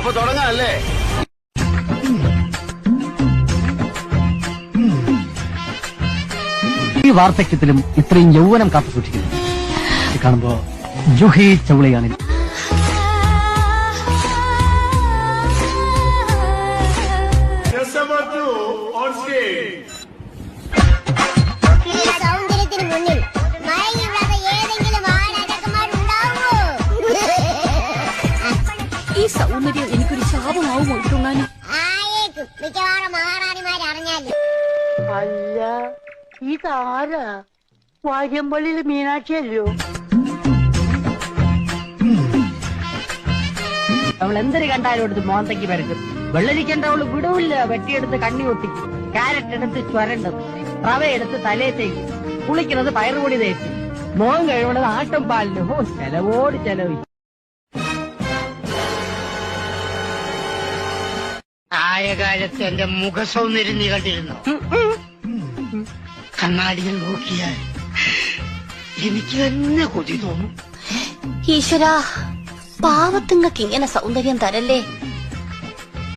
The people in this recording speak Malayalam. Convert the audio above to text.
അപ്പൊ തുടങ്ങാല്ലേ? ഈ വാർദ്ധക്യത്തിലും ഇത്രയും യൗവനം കാത്തു സൂക്ഷിക്കുന്നു കാണുമ്പോ ജൂഹി ചൗളയാണ്. സൗന്ദര്യത്തിന് മുന്നിൽ മയങ്ങി വീഴാത്ത ഏതെങ്കിലും ആരാജകുമാരുണ്ടാവോ? ഈ സൗന്ദര്യം എനിക്കൊരു ശാപമാവുമോ ഇട്ടുണ്ണാനും? ആയേക്കും, മിക്കവാറും മഹാറാണിമാരെ അറിഞ്ഞാലും. അല്ല, ഇതാരാ? വാര്യമ്പള്ളിയിൽ മീനാക്ഷിയല്ലോ. അവൾ എന്തൊരു കണ്ടാലും എടുത്ത് മോന്തയ്ക്ക് പരക്കും. വെള്ളരിക്കേണ്ട അവള് വിടവില്ല. വെട്ടിയെടുത്ത് കണ്ണി ഒട്ടിക്കും, ക്യാരറ്റ് എടുത്ത് ചുരണ്ടും, റവ എടുത്ത് തലയത്തേക്ക്, കുളിക്കുന്നത് പയറുപൊടി തേച്ച്, മോൻ കഴിവണത് ആട്ടും പാലിന്. ഓ, ചെലവോട് ചെലവ്. ആയ കാലത്ത് എന്റെ മുഖസൗന്ദര്യം നീ കണ്ടിരുന്നു? കണ്ണാടിയിൽ നോക്കിയാൽ എനിക്ക് തന്നെ കൊതി തോന്നും. ഈശ്വരാ, പാവത്തുങ്ങൾക്ക് ഇങ്ങനെ സൗന്ദര്യം തരല്ലേ.